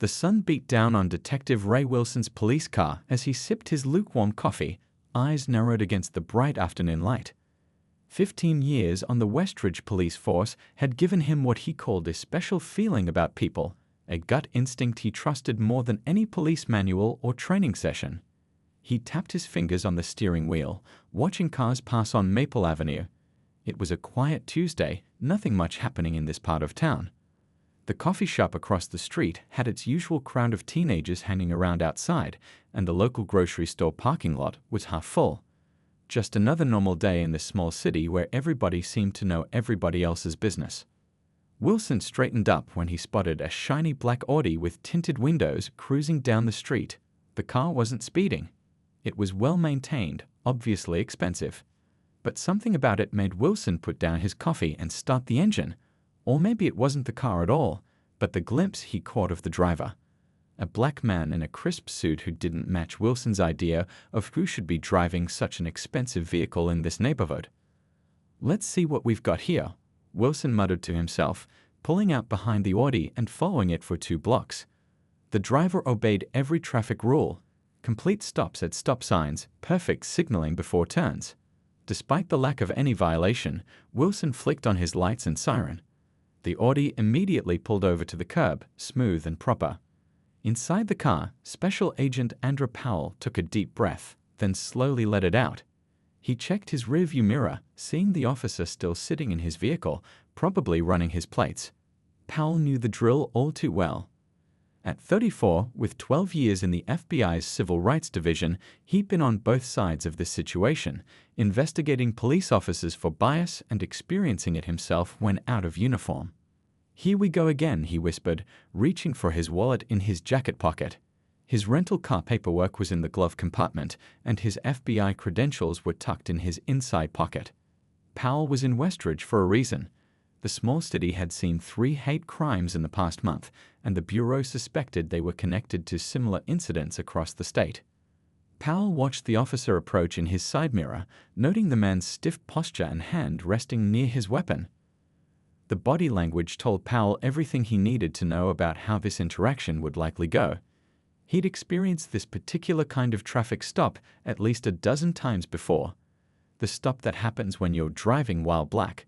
The sun beat down on Detective Ray Wilson's police car as he sipped his lukewarm coffee, eyes narrowed against the bright afternoon light. 15 years on the Westridge police force had given him what he called a special feeling about people, a gut instinct he trusted more than any police manual or training session. He tapped his fingers on the steering wheel, watching cars pass on Maple Avenue. It was a quiet Tuesday, nothing much happening in this part of town. The coffee shop across the street had its usual crowd of teenagers hanging around outside, and the local grocery store parking lot was half full. Just another normal day in this small city where everybody seemed to know everybody else's business. Wilson straightened up when he spotted a shiny black Audi with tinted windows cruising down the street. The car wasn't speeding. It was well maintained, obviously expensive. But something about it made Wilson put down his coffee and start the engine. Or maybe it wasn't the car at all, but the glimpse he caught of the driver. A black man in a crisp suit who didn't match Wilson's idea of who should be driving such an expensive vehicle in this neighborhood. "Let's see what we've got here," Wilson muttered to himself, pulling out behind the Audi and following it for 2 blocks. The driver obeyed every traffic rule. Complete stops at stop signs, perfect signaling before turns. Despite the lack of any violation, Wilson flicked on his lights and siren. The Audi immediately pulled over to the curb, smooth and proper. Inside the car, Special Agent Andrew Powell took a deep breath, then slowly let it out. He checked his rearview mirror, seeing the officer still sitting in his vehicle, probably running his plates. Powell knew the drill all too well. At 34, with 12 years in the FBI's Civil Rights Division, he'd been on both sides of this situation, investigating police officers for bias and experiencing it himself when out of uniform. "Here we go again," he whispered, reaching for his wallet in his jacket pocket. His rental car paperwork was in the glove compartment, and his FBI credentials were tucked in his inside pocket. Powell was in Westridge for a reason. The small city had seen 3 hate crimes in the past month, and the Bureau suspected they were connected to similar incidents across the state. Powell watched the officer approach in his side mirror, noting the man's stiff posture and hand resting near his weapon. The body language told Powell everything he needed to know about how this interaction would likely go. He'd experienced this particular kind of traffic stop at least a dozen times before. The stop that happens when you're driving while black.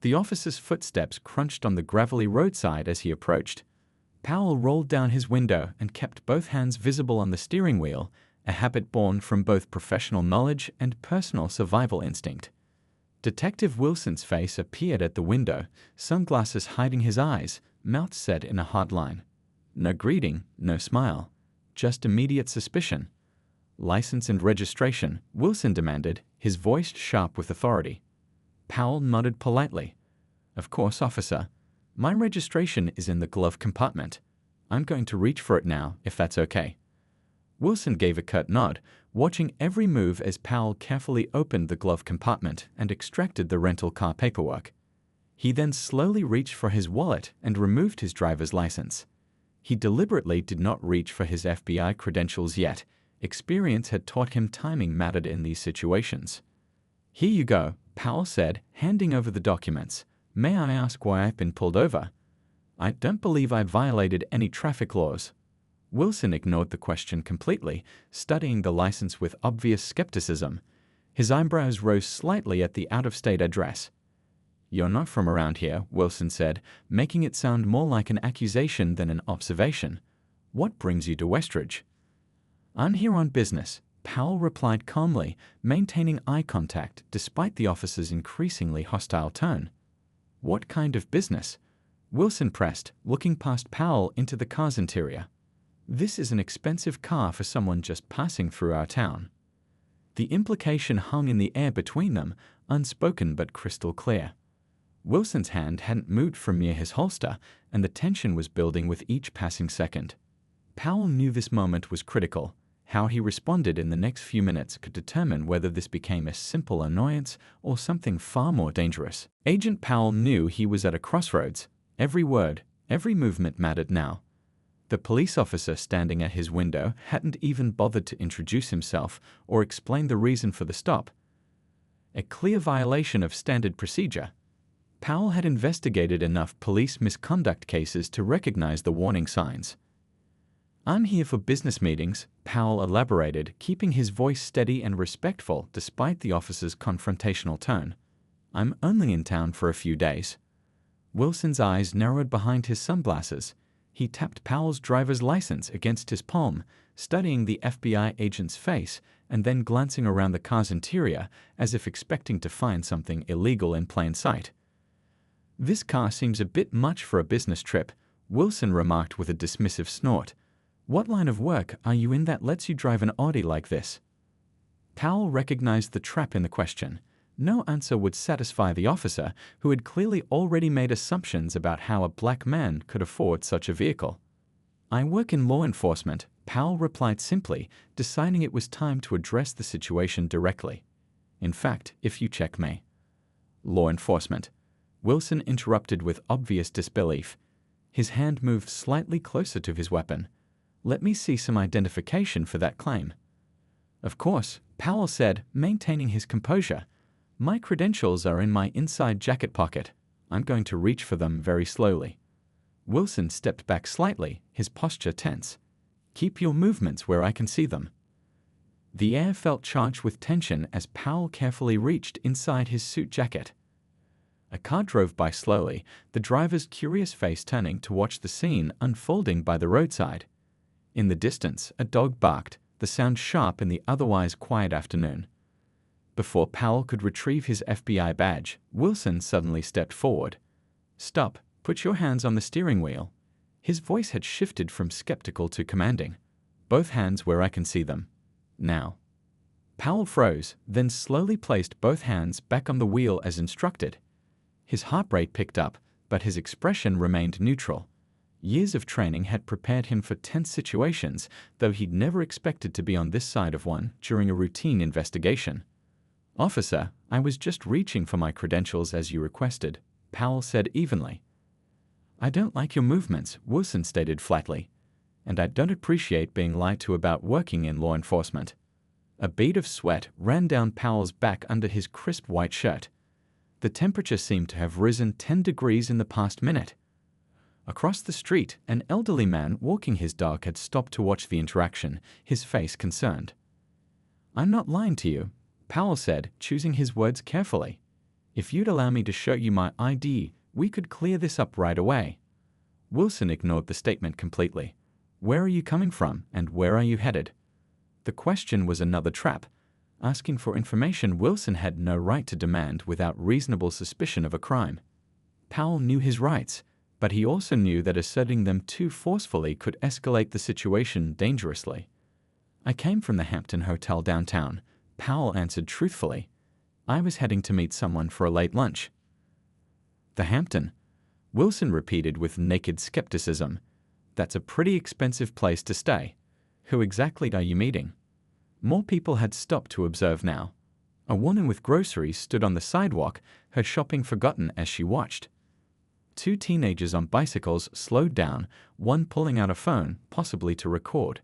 The officer's footsteps crunched on the gravelly roadside as he approached. Powell rolled down his window and kept both hands visible on the steering wheel, a habit born from both professional knowledge and personal survival instinct. Detective Wilson's face appeared at the window, sunglasses hiding his eyes, mouth set in a hard line. No greeting, no smile, just immediate suspicion. "License and registration," Wilson demanded, his voice sharp with authority. Powell nodded politely. "Of course, officer. My registration is in the glove compartment. I'm going to reach for it now, if that's okay." Wilson gave a curt nod, watching every move as Powell carefully opened the glove compartment and extracted the rental car paperwork. He then slowly reached for his wallet and removed his driver's license. He deliberately did not reach for his FBI credentials yet. Experience had taught him timing mattered in these situations. "Here you go," Powell said, handing over the documents. "May I ask why I've been pulled over?" "I don't believe I violated any traffic laws." Wilson ignored the question completely, studying the license with obvious skepticism. His eyebrows rose slightly at the out-of-state address. "You're not from around here," Wilson said, making it sound more like an accusation than an observation. "What brings you to Westridge?" "I'm here on business," Powell replied calmly, maintaining eye contact despite the officer's increasingly hostile tone. "What kind of business?" Wilson pressed, looking past Powell into the car's interior. "This is an expensive car for someone just passing through our town." The implication hung in the air between them, unspoken but crystal clear. Wilson's hand hadn't moved from near his holster, and the tension was building with each passing second. Powell knew this moment was critical. How he responded in the next few minutes could determine whether this became a simple annoyance or something far more dangerous. Agent Powell knew he was at a crossroads. Every word, every movement mattered now. The police officer standing at his window hadn't even bothered to introduce himself or explain the reason for the stop. A clear violation of standard procedure. Powell had investigated enough police misconduct cases to recognize the warning signs. I'm here for business meetings, Powell elaborated, keeping his voice steady and respectful despite the officer's confrontational tone. I'm only in town for a few days. Wilson's eyes narrowed behind his sunglasses. He tapped Powell's driver's license against his palm, studying the FBI agent's face and then glancing around the car's interior as if expecting to find something illegal in plain sight. This car seems a bit much for a business trip, Wilson remarked with a dismissive snort. What line of work are you in that lets you drive an Audi like this? Powell recognized the trap in the question. No answer would satisfy the officer, who had clearly already made assumptions about how a black man could afford such a vehicle. I work in law enforcement, Powell replied simply, deciding it was time to address the situation directly. In fact, if you check me. Law enforcement. Wilson interrupted with obvious disbelief. His hand moved slightly closer to his weapon. Let me see some identification for that claim. Of course, Powell said, maintaining his composure. My credentials are in my inside jacket pocket. I'm going to reach for them very slowly. Wilson stepped back slightly, his posture tense. Keep your movements where I can see them. The air felt charged with tension as Powell carefully reached inside his suit jacket. A car drove by slowly, the driver's curious face turning to watch the scene unfolding by the roadside. In the distance, a dog barked, the sound sharp in the otherwise quiet afternoon. Before Powell could retrieve his FBI badge, Wilson suddenly stepped forward. Stop, put your hands on the steering wheel. His voice had shifted from skeptical to commanding. Both hands where I can see them. Now. Powell froze, then slowly placed both hands back on the wheel as instructed. His heart rate picked up, but his expression remained neutral. Years of training had prepared him for tense situations, though he'd never expected to be on this side of one during a routine investigation. Officer, I was just reaching for my credentials as you requested, Powell said evenly. I don't like your movements, Wilson stated flatly, and I don't appreciate being lied to about working in law enforcement. A bead of sweat ran down Powell's back under his crisp white shirt. The temperature seemed to have risen 10 degrees in the past minute. Across the street, an elderly man walking his dog had stopped to watch the interaction, his face concerned. I'm not lying to you, Powell said, choosing his words carefully. If you'd allow me to show you my ID, we could clear this up right away. Wilson ignored the statement completely. Where are you coming from, and where are you headed? The question was another trap. Asking for information Wilson had no right to demand without reasonable suspicion of a crime. Powell knew his rights, but he also knew that asserting them too forcefully could escalate the situation dangerously. I came from the Hampton Hotel downtown, Powell answered truthfully. I was heading to meet someone for a late lunch. The Hampton, Wilson repeated with naked skepticism. That's a pretty expensive place to stay. Who exactly are you meeting? More people had stopped to observe now. A woman with groceries stood on the sidewalk, her shopping forgotten as she watched. Two teenagers on bicycles slowed down, one pulling out a phone, possibly to record.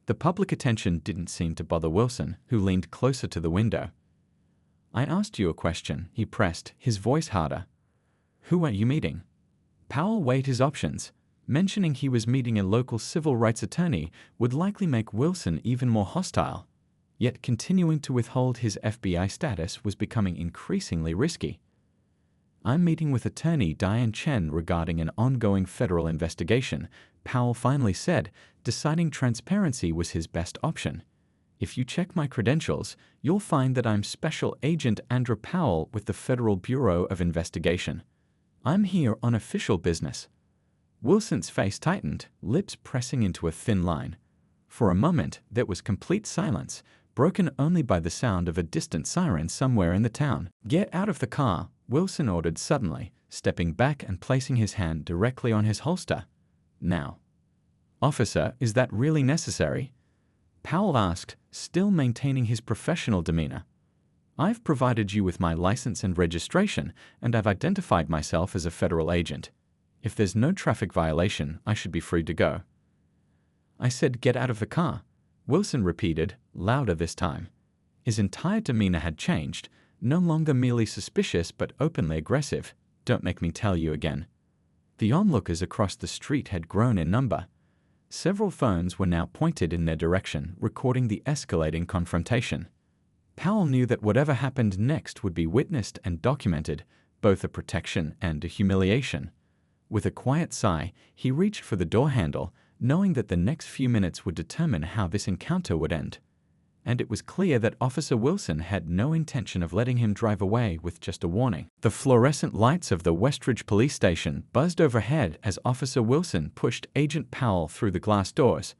The public attention didn't seem to bother Wilson, who leaned closer to the window. I asked you a question, he pressed, his voice harder. Who are you meeting? Powell weighed his options. Mentioning he was meeting a local civil rights attorney would likely make Wilson even more hostile. Yet continuing to withhold his FBI status was becoming increasingly risky. I'm meeting with attorney Diane Chen regarding an ongoing federal investigation, Powell finally said, deciding transparency was his best option. If you check my credentials, you'll find that I'm Special Agent Andrew Powell with the Federal Bureau of Investigation. I'm here on official business. Wilson's face tightened, lips pressing into a thin line. For a moment, there was complete silence, broken only by the sound of a distant siren somewhere in the town. Get out of the car, Wilson ordered suddenly, stepping back and placing his hand directly on his holster. Now. Officer, is that really necessary? Powell asked, still maintaining his professional demeanor. I've provided you with my license and registration, and I've identified myself as a federal agent. If there's no traffic violation, I should be free to go. I said get out of the car, Wilson repeated, louder this time. His entire demeanor had changed, no longer merely suspicious but openly aggressive. Don't make me tell you again. The onlookers across the street had grown in number. Several phones were now pointed in their direction, recording the escalating confrontation. Powell knew that whatever happened next would be witnessed and documented, both a protection and a humiliation. With a quiet sigh, he reached for the door handle, knowing that the next few minutes would determine how this encounter would end. And it was clear that Officer Wilson had no intention of letting him drive away with just a warning. The fluorescent lights of the Westridge police station buzzed overhead as Officer Wilson pushed Agent Powell through the glass doors.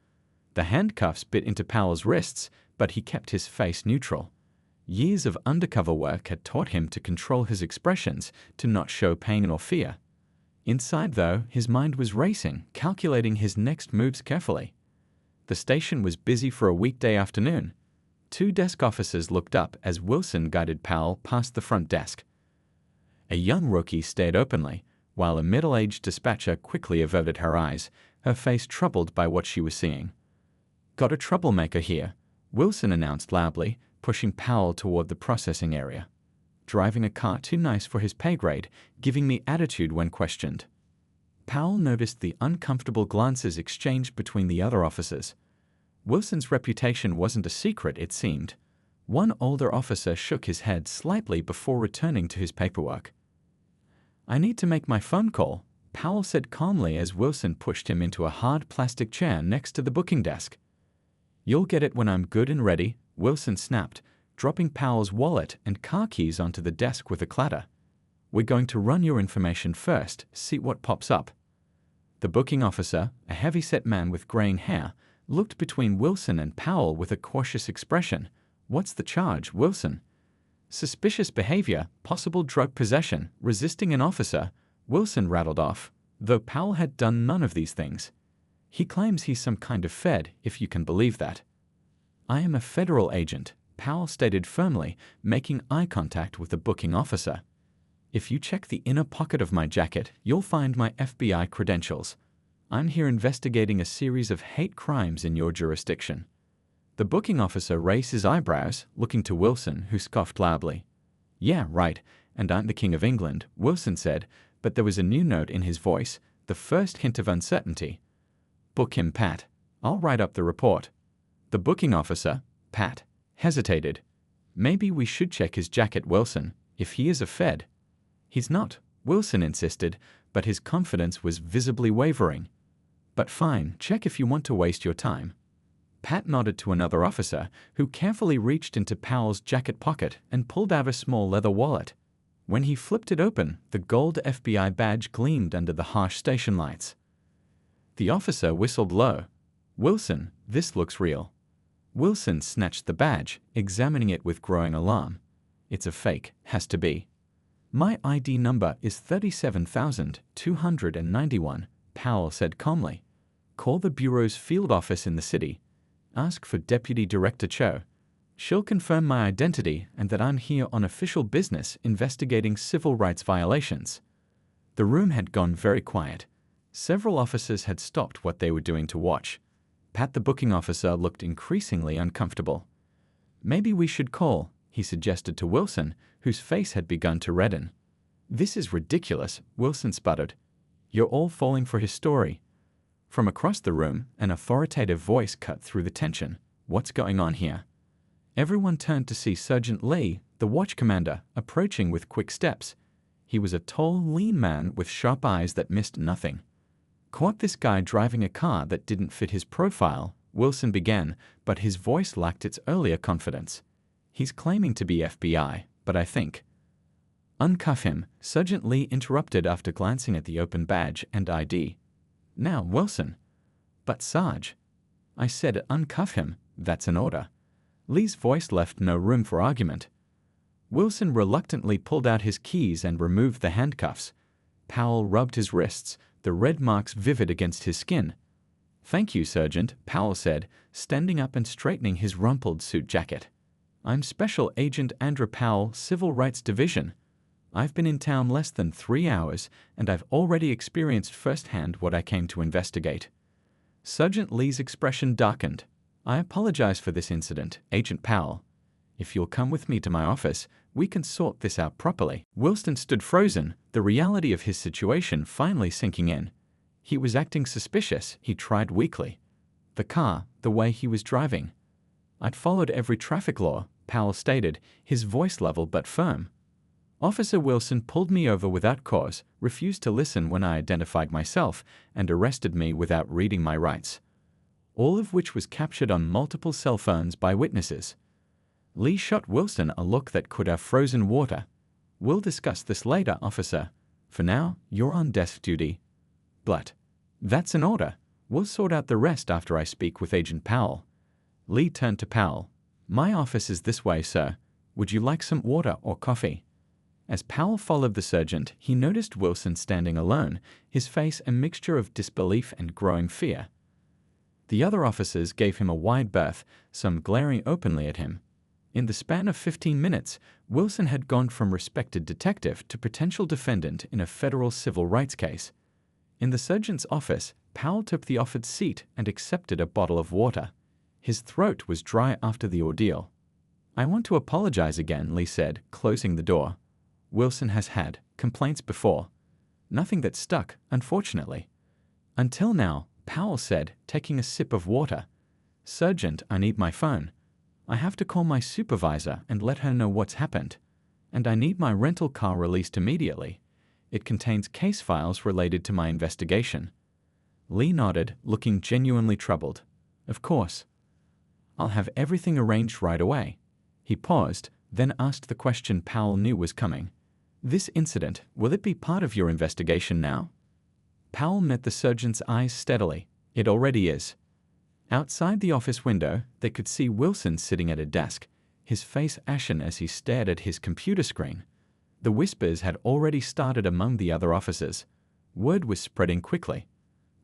The handcuffs bit into Powell's wrists, but he kept his face neutral. Years of undercover work had taught him to control his expressions, to not show pain or fear. Inside, though, his mind was racing, calculating his next moves carefully. The station was busy for a weekday afternoon. 2 desk officers looked up as Wilson guided Powell past the front desk. A young rookie stared openly, while a middle-aged dispatcher quickly averted her eyes, her face troubled by what she was seeing. "Got a troublemaker here," Wilson announced loudly, pushing Powell toward the processing area. "Driving a car too nice for his pay grade, giving me attitude when questioned." Powell noticed the uncomfortable glances exchanged between the other officers. Wilson's reputation wasn't a secret, it seemed. One older officer shook his head slightly before returning to his paperwork. "I need to make my phone call," Powell said calmly as Wilson pushed him into a hard plastic chair next to the booking desk. "You'll get it when I'm good and ready," Wilson snapped, dropping Powell's wallet and car keys onto the desk with a clatter. "We're going to run your information first, see what pops up." The booking officer, a heavy-set man with graying hair, looked between Wilson and Powell with a cautious expression. "What's the charge, Wilson?" "Suspicious behavior, possible drug possession, resisting an officer," Wilson rattled off, though Powell had done none of these things. "He claims he's some kind of Fed, if you can believe that." "I am a federal agent," Powell stated firmly, making eye contact with the booking officer. "If you check the inner pocket of my jacket, you'll find my FBI credentials. I'm here investigating a series of hate crimes in your jurisdiction." The booking officer raised his eyebrows, looking to Wilson, who scoffed loudly. "Yeah, right, and I'm the King of England," Wilson said, but there was a new note in his voice, the first hint of uncertainty. "Book him, Pat. I'll write up the report." The booking officer, Pat, hesitated. "Maybe we should check his jacket, Wilson, if he is a Fed." "He's not," Wilson insisted, but his confidence was visibly wavering. "But fine, check if you want to waste your time." Pat nodded to another officer, who carefully reached into Powell's jacket pocket and pulled out a small leather wallet. When he flipped it open, the gold FBI badge gleamed under the harsh station lights. The officer whistled low. "Wilson, this looks real." Wilson snatched the badge, examining it with growing alarm. "It's a fake, has to be." "My ID number is 37,291, Powell said calmly. "Call the Bureau's field office in the city. Ask for Deputy Director Cho. She'll confirm my identity and that I'm here on official business investigating civil rights violations." The room had gone very quiet. Several officers had stopped what they were doing to watch. Pat, the booking officer, looked increasingly uncomfortable. "Maybe we should call," he suggested to Wilson, whose face had begun to redden. "This is ridiculous," Wilson sputtered. "You're all falling for his story." From across the room, an authoritative voice cut through the tension. "What's going on here?" Everyone turned to see Sergeant Lee, the watch commander, approaching with quick steps. He was a tall, lean man with sharp eyes that missed nothing. "Caught this guy driving a car that didn't fit his profile," Wilson began, but his voice lacked its earlier confidence. "He's claiming to be FBI, but I think—" "Uncuff him," Sergeant Lee interrupted after glancing at the open badge and ID. "Now, Wilson." "But Sarge—" "I said uncuff him. That's an order." Lee's voice left no room for argument. Wilson reluctantly pulled out his keys and removed the handcuffs. Powell rubbed his wrists, the red marks vivid against his skin. "Thank you, Sergeant," Powell said, standing up and straightening his rumpled suit jacket. "I'm Special Agent Andrew Powell, Civil Rights Division. I've been in town less than 3 hours, and I've already experienced firsthand what I came to investigate." Sergeant Lee's expression darkened. "I apologize for this incident, Agent Powell. If you'll come with me to my office, we can sort this out properly." Wilson stood frozen, the reality of his situation finally sinking in. He was acting suspicious, he tried weakly. The car, the way he was driving. I'd followed every traffic law, Powell stated, his voice level but firm. Officer Wilson pulled me over without cause, refused to listen when I identified myself, and arrested me without reading my rights. All of which was captured on multiple cell phones by witnesses. Lee shot Wilson a look that could have frozen water. We'll discuss this later, officer. For now, you're on desk duty. But that's an order. We'll sort out the rest after I speak with Agent Powell. Lee turned to Powell. My office is this way, sir. Would you like some water or coffee? As Powell followed the sergeant, he noticed Wilson standing alone, his face a mixture of disbelief and growing fear. The other officers gave him a wide berth, some glaring openly at him. In the span of 15 minutes, Wilson had gone from respected detective to potential defendant in a federal civil rights case. In the sergeant's office, Powell took the offered seat and accepted a bottle of water. His throat was dry after the ordeal. I want to apologize again, Lee said, closing the door. Wilson has had complaints before. Nothing that stuck, unfortunately. Until now, Powell said, taking a sip of water. Sergeant, I need my phone. I have to call my supervisor and let her know what's happened. And I need my rental car released immediately. It contains case files related to my investigation. Lee nodded, looking genuinely troubled. Of course. I'll have everything arranged right away. He paused, then asked the question Powell knew was coming. This incident, will it be part of your investigation now? Powell met the sergeant's eyes steadily. It already is. Outside the office window, they could see Wilson sitting at a desk, his face ashen as he stared at his computer screen. The whispers had already started among the other officers. Word was spreading quickly.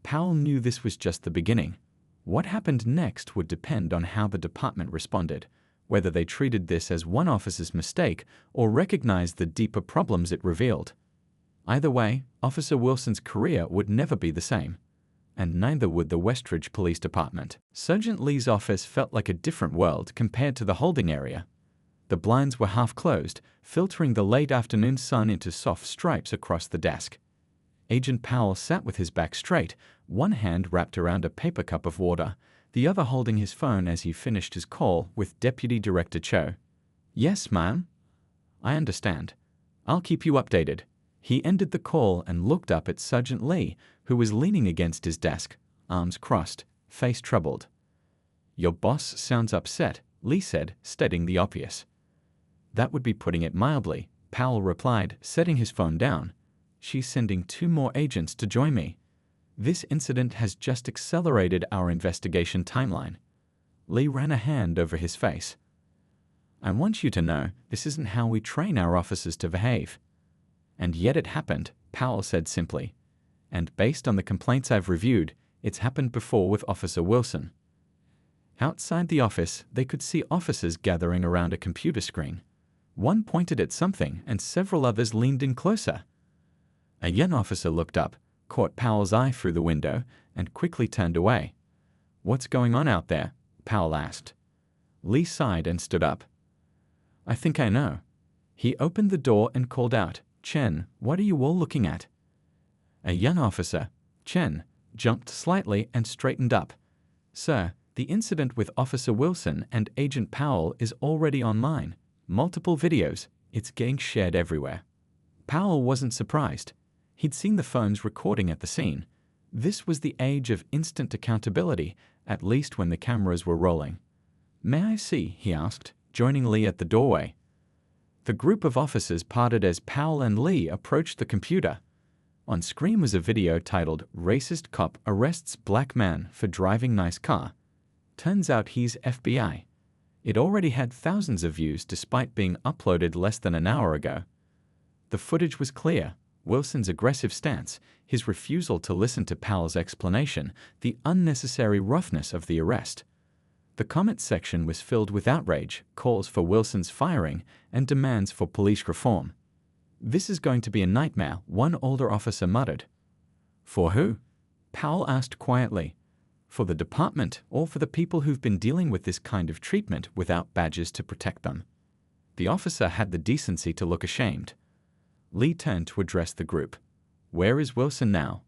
Powell knew this was just the beginning. What happened next would depend on how the department responded, whether they treated this as one officer's mistake or recognized the deeper problems it revealed. Either way, Officer Wilson's career would never be the same. And neither would the Westridge Police Department. Sergeant Lee's office felt like a different world compared to the holding area. The blinds were half closed, filtering the late afternoon sun into soft stripes across the desk. Agent Powell sat with his back straight, one hand wrapped around a paper cup of water, the other holding his phone as he finished his call with Deputy Director Cho. Yes, ma'am. I understand. I'll keep you updated. He ended the call and looked up at Sergeant Lee, who was leaning against his desk, arms crossed, face troubled. Your boss sounds upset, Lee said, stating the obvious. That would be putting it mildly, Powell replied, setting his phone down. She's sending 2 more agents to join me. This incident has just accelerated our investigation timeline. Lee ran a hand over his face. I want you to know this isn't how we train our officers to behave. And yet it happened, Powell said simply. And based on the complaints I've reviewed, it's happened before with Officer Wilson. Outside the office, they could see officers gathering around a computer screen. One pointed at something and several others leaned in closer. A young officer looked up, caught Powell's eye through the window, and quickly turned away. What's going on out there? Powell asked. Lee sighed and stood up. I think I know. He opened the door and called out, Chen, what are you all looking at? A young officer, Chen, jumped slightly and straightened up. Sir, the incident with Officer Wilson and Agent Powell is already online. Multiple videos. It's getting shared everywhere. Powell wasn't surprised. He'd seen the phones recording at the scene. This was the age of instant accountability, at least when the cameras were rolling. May I see? He asked, joining Lee at the doorway. The group of officers parted as Powell and Lee approached the computer. On screen was a video titled Racist Cop Arrests Black Man for Driving Nice Car. Turns out he's FBI. It already had thousands of views despite being uploaded less than an hour ago. The footage was clear. Wilson's aggressive stance, his refusal to listen to Powell's explanation, the unnecessary roughness of the arrest. The comment section was filled with outrage, calls for Wilson's firing, and demands for police reform. This is going to be a nightmare, one older officer muttered. For who? Powell asked quietly. For the department or for the people who've been dealing with this kind of treatment without badges to protect them. The officer had the decency to look ashamed. Lee turned to address the group. Where is Wilson now?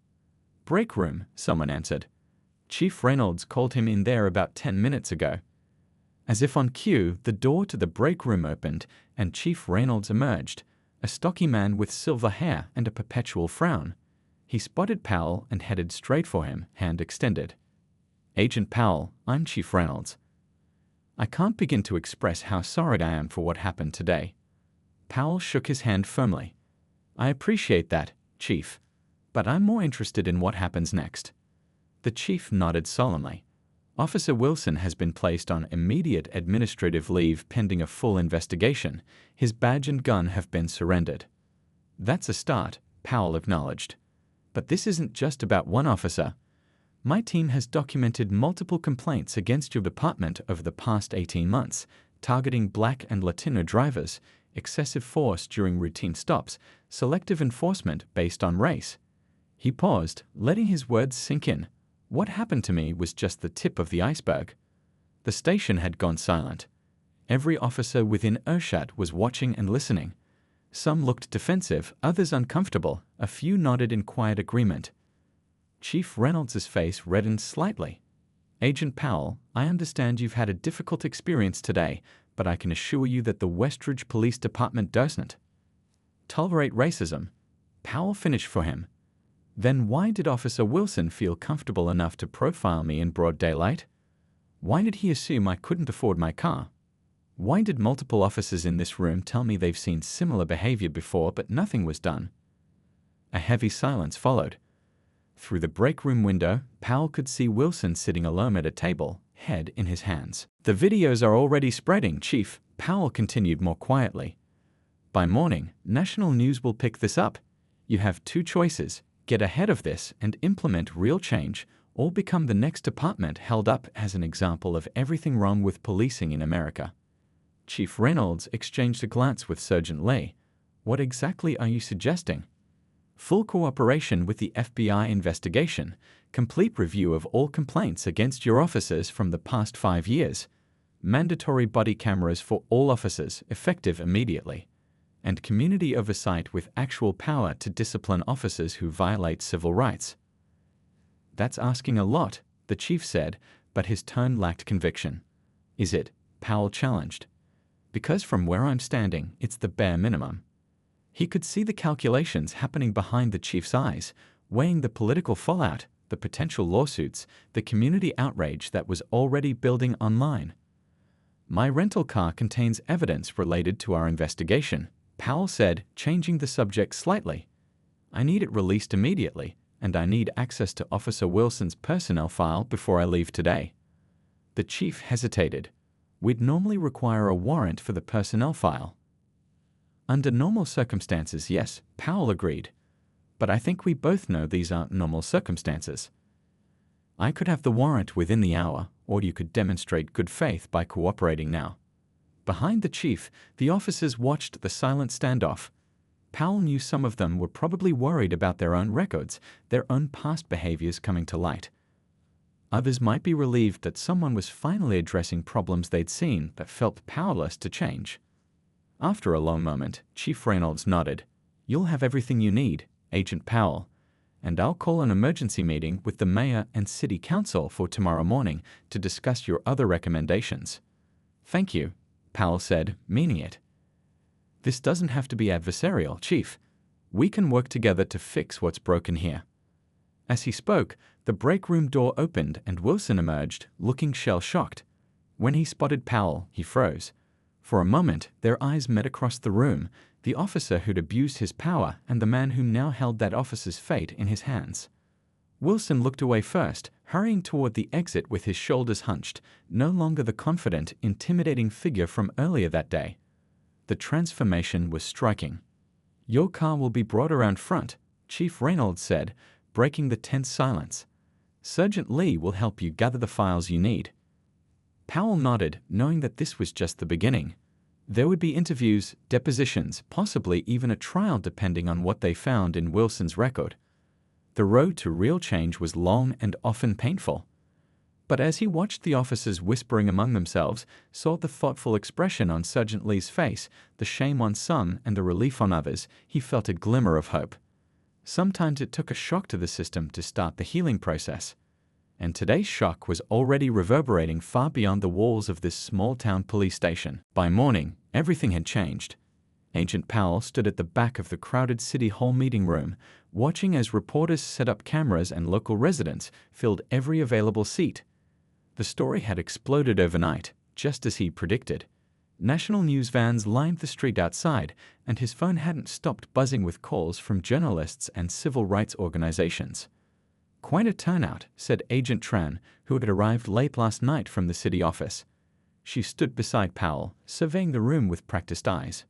Break room, someone answered. Chief Reynolds called him in there about 10 minutes ago. As if on cue, the door to the break room opened and Chief Reynolds emerged, a stocky man with silver hair and a perpetual frown. He spotted Powell and headed straight for him, hand extended. "Agent Powell, I'm Chief Reynolds. I can't begin to express how sorry I am for what happened today." Powell shook his hand firmly. "I appreciate that, Chief, but I'm more interested in what happens next." The chief nodded solemnly. "Officer Wilson has been placed on immediate administrative leave pending a full investigation. His badge and gun have been surrendered." "That's a start," Powell acknowledged. "But this isn't just about one officer. My team has documented multiple complaints against your department over the past 18 months, targeting Black and Latino drivers, excessive force during routine stops, selective enforcement based on race." He paused, letting his words sink in. What happened to me was just the tip of the iceberg. The station had gone silent. Every officer within earshot was watching and listening. Some looked defensive, others uncomfortable, a few nodded in quiet agreement. Chief Reynolds' face reddened slightly. "Agent Powell, I understand you've had a difficult experience today, but I can assure you that the Westridge Police Department doesn't tolerate racism." Powell finished for him. "Then why did Officer Wilson feel comfortable enough to profile me in broad daylight? Why did he assume I couldn't afford my car? Why did multiple officers in this room tell me they've seen similar behavior before but nothing was done?" A heavy silence followed. Through the break room window, Powell could see Wilson sitting alone at a table, head in his hands. "The videos are already spreading, Chief," Powell continued more quietly. "By morning, national news will pick this up. You have two choices: get ahead of this and implement real change, or become the next department held up as an example of everything wrong with policing in America." Chief Reynolds exchanged a glance with Sergeant Lee. "What exactly are you suggesting?" "Full cooperation with the FBI investigation, complete review of all complaints against your officers from the past 5 years, mandatory body cameras for all officers effective immediately, and community oversight with actual power to discipline officers who violate civil rights." "That's asking a lot," the chief said, but his tone lacked conviction. "Is it?" Powell challenged. "Because from where I'm standing, it's the bare minimum." He could see the calculations happening behind the chief's eyes, weighing the political fallout, the potential lawsuits, the community outrage that was already building online. "My rental car contains evidence related to our investigation," Powell said, changing the subject slightly. "I need it released immediately, and I need access to Officer Wilson's personnel file before I leave today." The chief hesitated. "We'd normally require a warrant for the personnel file." "Under normal circumstances, yes," Powell agreed. "But I think we both know these aren't normal circumstances. I could have the warrant within the hour, or you could demonstrate good faith by cooperating now." Behind the chief, the officers watched the silent standoff. Powell knew some of them were probably worried about their own records, their own past behaviors coming to light. Others might be relieved that someone was finally addressing problems they'd seen but felt powerless to change. After a long moment, Chief Reynolds nodded. "You'll have everything you need, Agent Powell, and I'll call an emergency meeting with the mayor and city council for tomorrow morning to discuss your other recommendations." "Thank you," Powell said, meaning it. "This doesn't have to be adversarial, Chief. We can work together to fix what's broken here." As he spoke, the break room door opened and Wilson emerged, looking shell-shocked. When he spotted Powell, he froze. For a moment, their eyes met across the room, the officer who'd abused his power and the man who now held that officer's fate in his hands. Wilson looked away first, hurrying toward the exit with his shoulders hunched, no longer the confident, intimidating figure from earlier that day. The transformation was striking. "Your car will be brought around front," Chief Reynolds said, breaking the tense silence. "Sergeant Lee will help you gather the files you need." Powell nodded, knowing that this was just the beginning. There would be interviews, depositions, possibly even a trial depending on what they found in Wilson's record. The road to real change was long and often painful. But as he watched the officers whispering among themselves, saw the thoughtful expression on Sergeant Lee's face, the shame on some and the relief on others, he felt a glimmer of hope. Sometimes it took a shock to the system to start the healing process. and today's shock was already reverberating far beyond the walls of this small-town police station. By morning, everything had changed. Agent Powell stood at the back of the crowded City Hall meeting room, watching as reporters set up cameras and local residents filled every available seat. The story had exploded overnight, just as he predicted. National news vans lined the street outside, and his phone hadn't stopped buzzing with calls from journalists and civil rights organizations. "Quite a turnout," said Agent Tran, who had arrived late last night from the city office. She stood beside Powell, surveying the room with practiced eyes.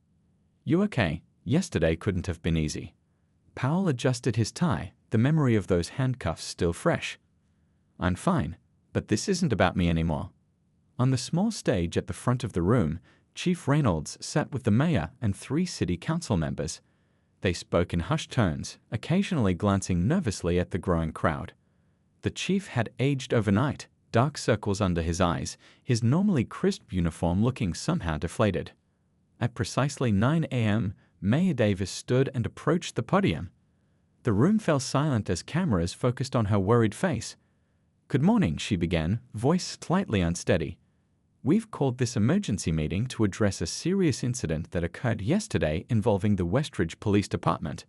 "You okay? Yesterday couldn't have been easy." Powell adjusted his tie, the memory of those handcuffs still fresh. "I'm fine, but this isn't about me anymore." On the small stage at the front of the room, Chief Reynolds sat with the mayor and 3 city council members. They spoke in hushed tones, occasionally glancing nervously at the growing crowd. The chief had aged overnight, dark circles under his eyes, his normally crisp uniform looking somehow deflated. At precisely 9 a.m., Mayor Davis stood and approached the podium. The room fell silent as cameras focused on her worried face. "Good morning," she began, voice slightly unsteady. "We've called this emergency meeting to address a serious incident that occurred yesterday involving the Westridge Police Department.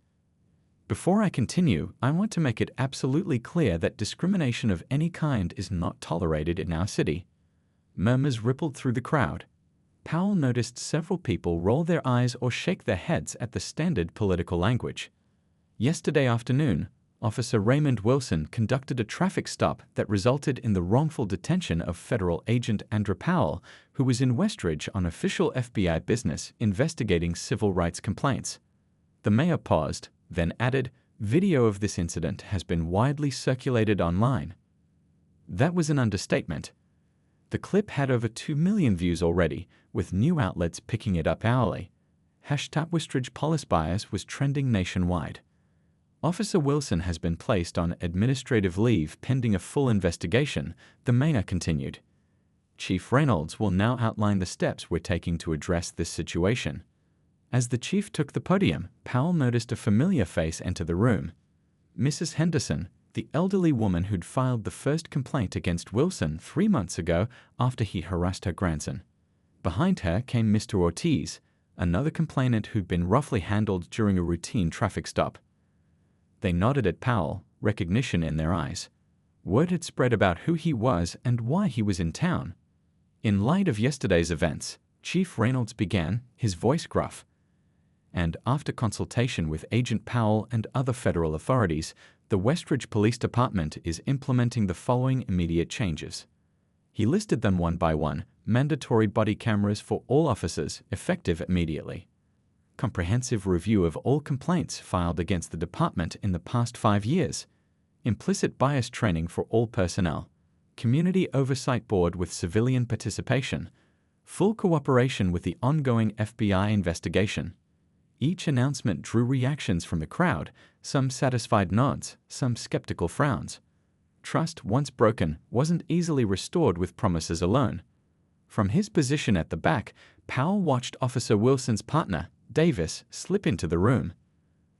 Before I continue, I want to make it absolutely clear that discrimination of any kind is not tolerated in our city." Murmurs rippled through the crowd. Powell noticed several people roll their eyes or shake their heads at the standard political language. Yesterday afternoon, Officer Raymond Wilson conducted a traffic stop that resulted in the wrongful detention of federal agent Andrew Powell, who was in Westridge on official FBI business investigating civil rights complaints. The mayor paused, then added, "Video of this incident has been widely circulated online." That was an understatement. The clip had over 2 million views already, with new outlets picking it up hourly. #Westridge Police Bias was trending nationwide. Officer Wilson has been placed on administrative leave pending a full investigation, the mayor continued. Chief Reynolds will now outline the steps we're taking to address this situation. As the chief took the podium, Powell noticed a familiar face enter the room. Mrs. Henderson, the elderly woman who'd filed the first complaint against Wilson 3 months ago after he harassed her grandson. Behind her came Mr. Ortiz, another complainant who'd been roughly handled during a routine traffic stop. They nodded at Powell, recognition in their eyes. Word had spread about who he was and why he was in town. In light of yesterday's events, Chief Reynolds began, his voice gruff. And after consultation with Agent Powell and other federal authorities, the Westridge Police Department is implementing the following immediate changes. He listed them one by one: mandatory body cameras for all officers, effective immediately. Comprehensive review of all complaints filed against the department in the past 5 years. Implicit bias training for all personnel. Community Oversight Board with civilian participation. Full cooperation with the ongoing FBI investigation. Each announcement drew reactions from the crowd, some satisfied nods, some skeptical frowns. Trust, once broken, wasn't easily restored with promises alone. From his position at the back, Powell watched Officer Wilson's partner, Davis, slip into the room.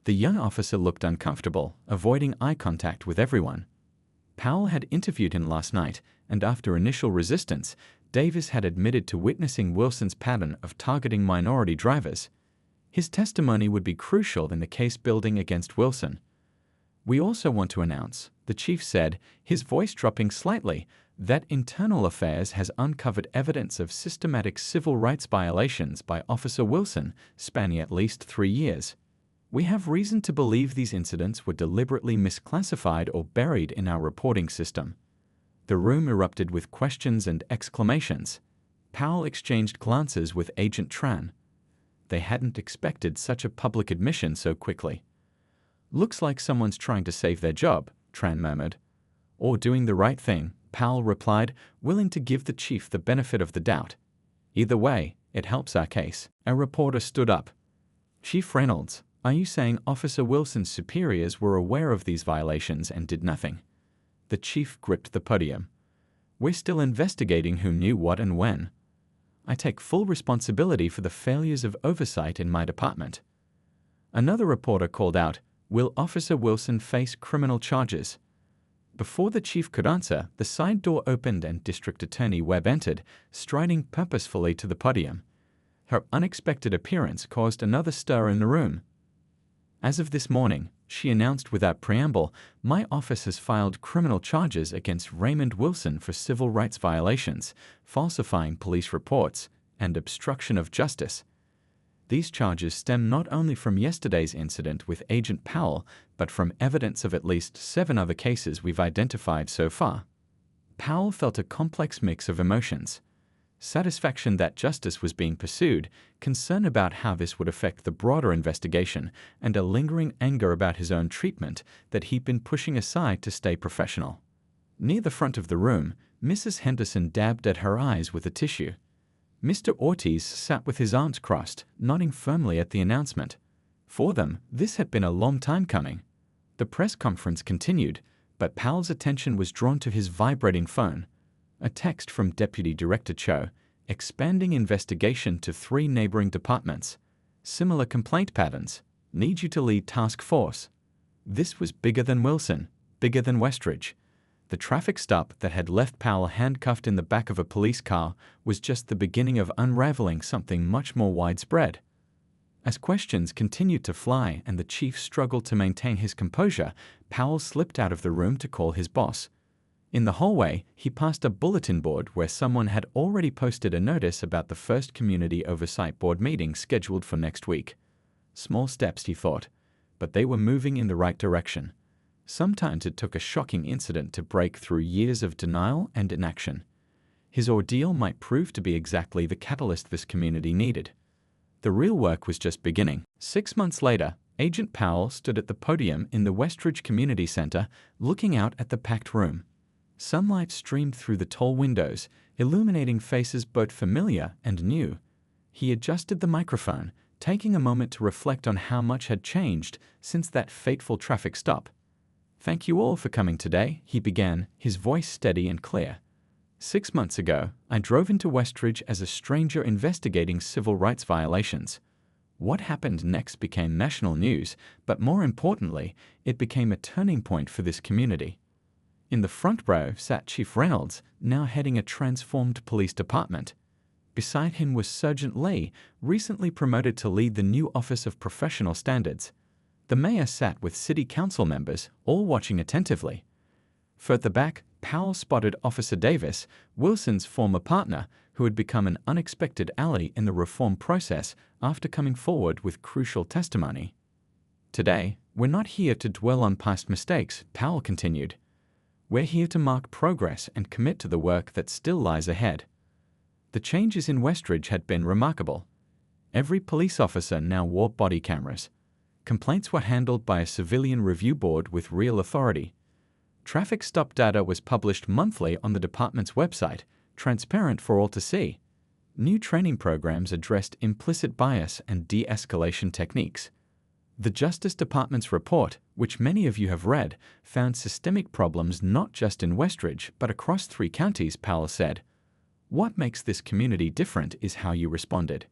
The young officer looked uncomfortable, avoiding eye contact with everyone. Powell had interviewed him last night, and after initial resistance, Davis had admitted to witnessing Wilson's pattern of targeting minority drivers. His testimony would be crucial in the case building against Wilson. "We also want to announce," the chief said, his voice dropping slightly, "that Internal Affairs has uncovered evidence of systematic civil rights violations by Officer Wilson spanning at least 3 years. We have reason to believe these incidents were deliberately misclassified or buried in our reporting system." The room erupted with questions and exclamations. Powell exchanged glances with Agent Tran. They hadn't expected such a public admission so quickly. "Looks like someone's trying to save their job," Tran murmured. "Or doing the right thing," Powell replied, willing to give the chief the benefit of the doubt. "Either way, it helps our case." A reporter stood up. "Chief Reynolds, are you saying Officer Wilson's superiors were aware of these violations and did nothing?" The chief gripped the podium. "We're still investigating who knew what and when. I take full responsibility for the failures of oversight in my department." Another reporter called out, "Will Officer Wilson face criminal charges?" Before the chief could answer, the side door opened and District Attorney Webb entered, striding purposefully to the podium. Her unexpected appearance caused another stir in the room. "As of this morning," she announced without preamble, "my office has filed criminal charges against Raymond Wilson for civil rights violations, falsifying police reports, and obstruction of justice. These charges stem not only from yesterday's incident with Agent Powell, but from evidence of at least 7 other cases we've identified so far." Powell felt a complex mix of emotions. Satisfaction that justice was being pursued, concern about how this would affect the broader investigation, and a lingering anger about his own treatment that he'd been pushing aside to stay professional. Near the front of the room, Mrs. Henderson dabbed at her eyes with a tissue. Mr. Ortiz sat with his arms crossed, nodding firmly at the announcement. For them, this had been a long time coming. The press conference continued, but Powell's attention was drawn to his vibrating phone. A text from Deputy Director Cho, expanding investigation to 3 neighboring departments. Similar complaint patterns. Need you to lead task force. This was bigger than Wilson, bigger than Westridge. The traffic stop that had left Powell handcuffed in the back of a police car was just the beginning of unraveling something much more widespread. As questions continued to fly and the chief struggled to maintain his composure, Powell slipped out of the room to call his boss. In the hallway, he passed a bulletin board where someone had already posted a notice about the first Community Oversight Board meeting scheduled for next week. Small steps, he thought, but they were moving in the right direction. Sometimes it took a shocking incident to break through years of denial and inaction. His ordeal might prove to be exactly the catalyst this community needed. The real work was just beginning. 6 months later, Agent Powell stood at the podium in the Westridge Community Center, looking out at the packed room. Sunlight streamed through the tall windows, illuminating faces both familiar and new. He adjusted the microphone, taking a moment to reflect on how much had changed since that fateful traffic stop. "Thank you all for coming today," he began, his voice steady and clear. 6 months ago, I drove into Westridge as a stranger investigating civil rights violations. What happened next became national news, but more importantly, it became a turning point for this community. In the front row sat Chief Reynolds, now heading a transformed police department. Beside him was Sergeant Lee, recently promoted to lead the new Office of Professional Standards. The mayor sat with city council members, all watching attentively. Further back, Powell spotted Officer Davis, Wilson's former partner, who had become an unexpected ally in the reform process after coming forward with crucial testimony. "Today, we're not here to dwell on past mistakes," Powell continued. "We're here to mark progress and commit to the work that still lies ahead." The changes in Westridge had been remarkable. Every police officer now wore body cameras. Complaints were handled by a civilian review board with real authority. Traffic stop data was published monthly on the department's website, transparent for all to see. New training programs addressed implicit bias and de-escalation techniques. The Justice Department's report, which many of you have read, found systemic problems not just in Westridge but across 3 counties, Powell said. "What makes this community different is how you responded.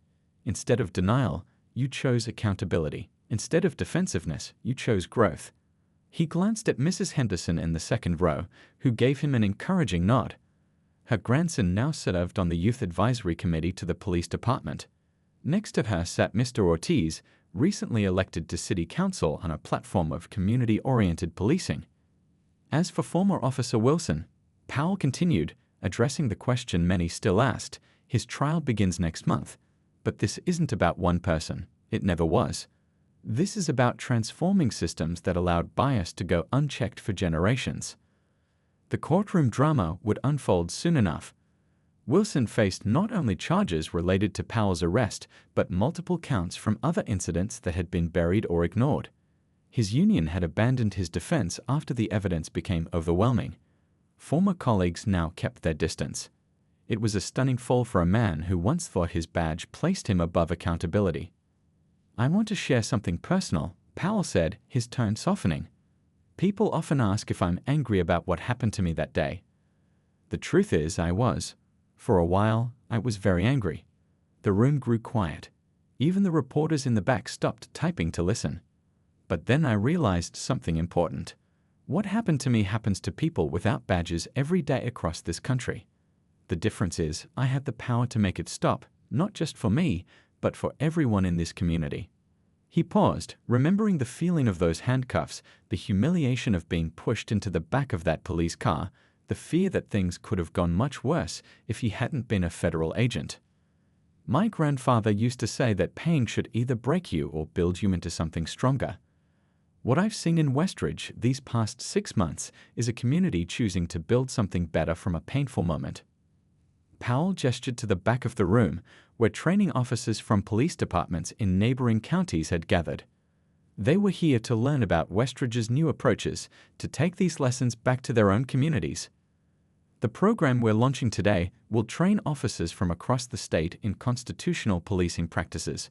Instead of denial, you chose accountability. Instead of defensiveness, you chose growth." He glanced at Mrs. Henderson in the second row, who gave him an encouraging nod. Her grandson now served on the Youth Advisory Committee to the police department. Next to her sat Mr. Ortiz, recently elected to City Council on a platform of community-oriented policing. As for former Officer Wilson, Powell continued, addressing the question many still asked. His trial begins next month. But this isn't about one person. It never was. This is about transforming systems that allowed bias to go unchecked for generations. The courtroom drama would unfold soon enough. Wilson faced not only charges related to Powell's arrest, but multiple counts from other incidents that had been buried or ignored. His union had abandoned his defense after the evidence became overwhelming. Former colleagues now kept their distance. It was a stunning fall for a man who once thought his badge placed him above accountability. "I want to share something personal," Powell said, his tone softening. "People often ask if I'm angry about what happened to me that day. The truth is, I was. For a while, I was very angry." The room grew quiet. Even the reporters in the back stopped typing to listen. "But then I realized something important. What happened to me happens to people without badges every day across this country. The difference is I had the power to make it stop, not just for me, but for everyone in this community." He paused, remembering the feeling of those handcuffs, the humiliation of being pushed into the back of that police car, the fear that things could have gone much worse if he hadn't been a federal agent. "My grandfather used to say that pain should either break you or build you into something stronger. What I've seen in Westridge these past 6 months is a community choosing to build something better from a painful moment." Powell gestured to the back of the room, where training officers from police departments in neighboring counties had gathered. They were here to learn about Westridge's new approaches, to take these lessons back to their own communities. "The program we're launching today will train officers from across the state in constitutional policing practices.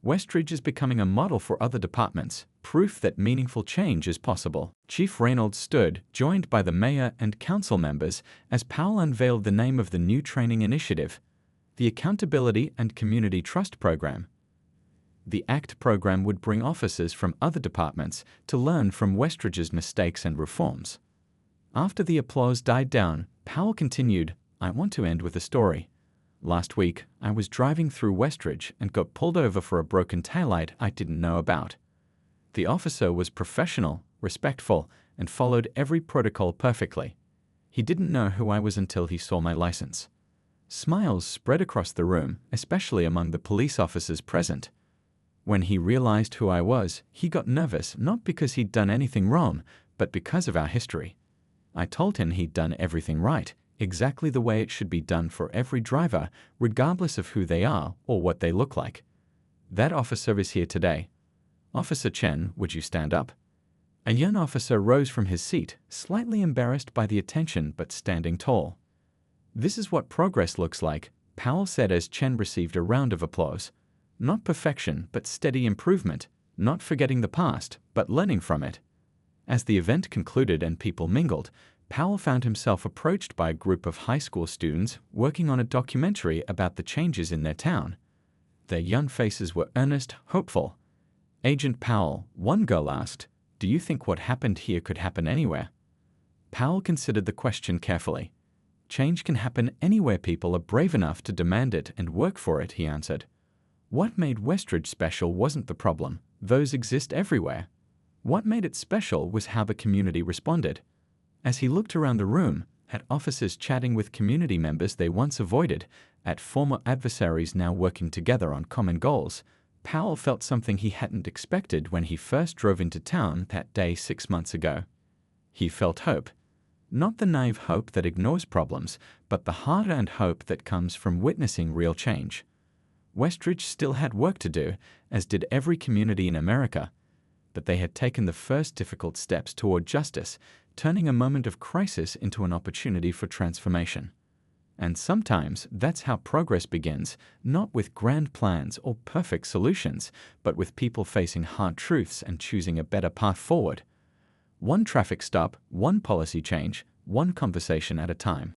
Westridge is becoming a model for other departments, proof that meaningful change is possible." Chief Reynolds stood, joined by the mayor and council members, as Powell unveiled the name of the new training initiative, the Accountability and Community Trust Program. The ACT program would bring officers from other departments to learn from Westridge's mistakes and reforms. After the applause died down, Powell continued, "I want to end with a story. Last week, I was driving through Westridge and got pulled over for a broken taillight I didn't know about. The officer was professional, respectful, and followed every protocol perfectly. He didn't know who I was until he saw my license." Smiles spread across the room, especially among the police officers present. "When he realized who I was, he got nervous not because he'd done anything wrong, but because of our history. I told him he'd done everything right, exactly the way it should be done for every driver, regardless of who they are or what they look like. That officer is here today. Officer Chen, would you stand up?" A young officer rose from his seat, slightly embarrassed by the attention but standing tall. "This is what progress looks like," Powell said as Chen received a round of applause. "Not perfection, but steady improvement, not forgetting the past, but learning from it." As the event concluded and people mingled, Powell found himself approached by a group of high school students working on a documentary about the changes in their town. Their young faces were earnest, hopeful. "Agent Powell," one girl asked, "do you think what happened here could happen anywhere?" Powell considered the question carefully. "Change can happen anywhere people are brave enough to demand it and work for it," he answered. "What made Westridge special wasn't the problem. Those exist everywhere. What made it special was how the community responded." As he looked around the room, at officers chatting with community members they once avoided, at former adversaries now working together on common goals, Powell felt something he hadn't expected when he first drove into town that day 6 months ago. He felt hope. Not the naive hope that ignores problems, but the hard-earned hope that comes from witnessing real change. Westridge still had work to do, as did every community in America, but they had taken the first difficult steps toward justice, turning a moment of crisis into an opportunity for transformation. And sometimes that's how progress begins, not with grand plans or perfect solutions, but with people facing hard truths and choosing a better path forward. One traffic stop, one policy change, one conversation at a time.